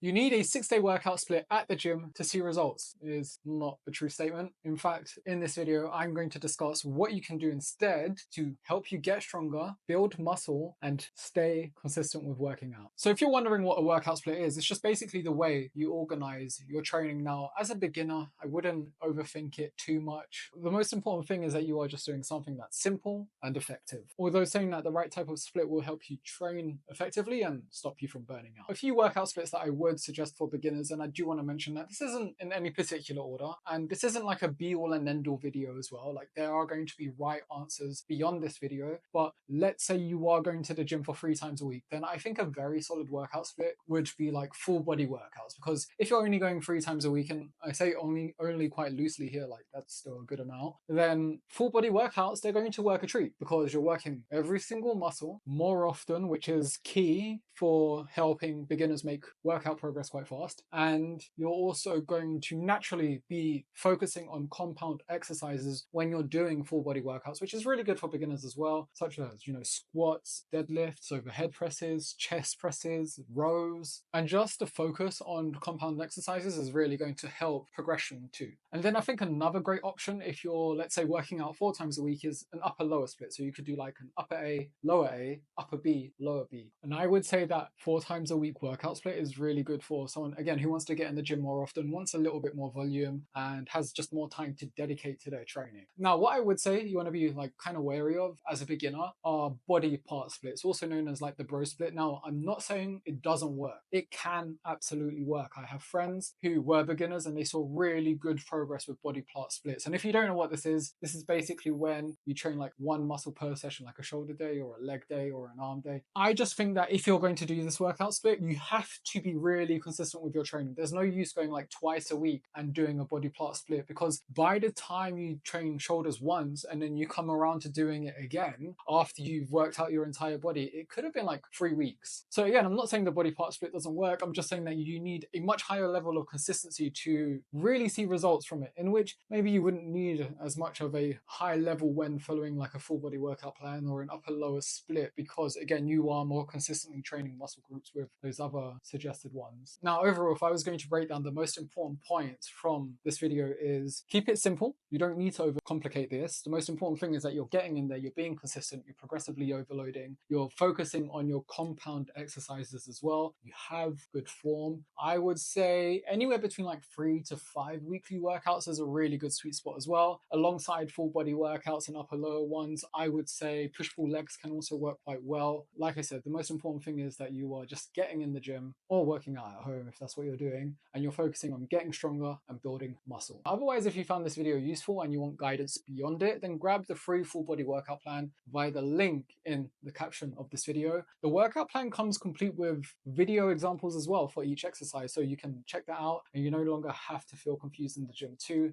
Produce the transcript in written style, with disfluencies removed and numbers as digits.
You need a 6-day workout split at the gym to see results is not a true statement. In fact, in this video, I'm going to discuss what you can do instead to help you get stronger, build muscle, and stay consistent with working out. So if you're wondering what a workout split is, it's just basically the way you organize your training. Now, as a beginner, I wouldn't overthink it too much. The most important thing is that you are just doing something that's simple and effective. Although saying that the right type of split will help you train effectively and stop you from burning out. A few workout splits that I would suggest for beginners, and I do want to mention that this isn't in any particular order, and this isn't like a be all and end all video as well. Like, there are going to be right answers beyond this video, but let's say you are going to the gym for 3 times a week, then I think a very solid workout split would be like full body workouts. Because if you're only going 3 times a week, and I say only quite loosely here, like that's still a good amount, then full body workouts, they're going to work a treat because you're working every single muscle more often, which is key for helping beginners make workout progress quite fast. And you're also going to naturally be focusing on compound exercises when you're doing full body workouts, which is really good for beginners as well, such as, squats, deadlifts, overhead presses, chest presses, rows. And just the focus on compound exercises is really going to help progression too. And then I think another great option, if you're, let's say, working out 4 times a week, is an upper lower split. So you could do like an upper A, upper B, lower B. And I would say that 4 times a week workout split is really good for someone, again, who wants to get in the gym more often, wants a little bit more volume, and has just more time to dedicate to their training. Now, what I would say you want to be like kind of wary of as a beginner are body part splits, also known as like the bro split. Now, I'm not saying it doesn't work. It can absolutely work. I have friends who were beginners and they saw really good progress with body part splits. And if you don't know what this is basically when you train like one muscle per session, like a shoulder day or a leg day or an arm day. I just think that if you're going to do this workout split, you have to be really consistent with your training. There's no use going like twice a week and doing a body part split, because by the time you train shoulders once and then you come around to doing it again after you've worked out your entire body, it could have been like 3 weeks. So again, I'm not saying the body part split doesn't work. I'm just saying that you need a much higher level of consistency to really see results from it, in which maybe you wouldn't need as much of a high level when following like a full body workout plan or an upper lower split, because again, you are more consistently training muscle groups with those other suggested ones. Now, overall, if I was going to break down the most important points from this video, is keep it simple. You don't need to overcomplicate this. The most important thing is that you're getting in there, you're being consistent, you're progressively overloading, you're focusing on your compound exercises as well, you have good form. I would say anywhere between like 3 to 5 weekly workouts is a really good sweet spot as well. Alongside full body workouts and upper lower ones, I would say push-pull legs can also work quite well. Like I said, the most important thing is that you are just getting in the gym or working out at home if that's what you're doing, and you're focusing on getting stronger and building muscle. Otherwise, if you found this video useful and you want guidance beyond it, then grab the free full body workout plan via the link in the caption of this video. The workout plan comes complete with video examples as well for each exercise, so you can check that out and you no longer have to feel confused in the gym too.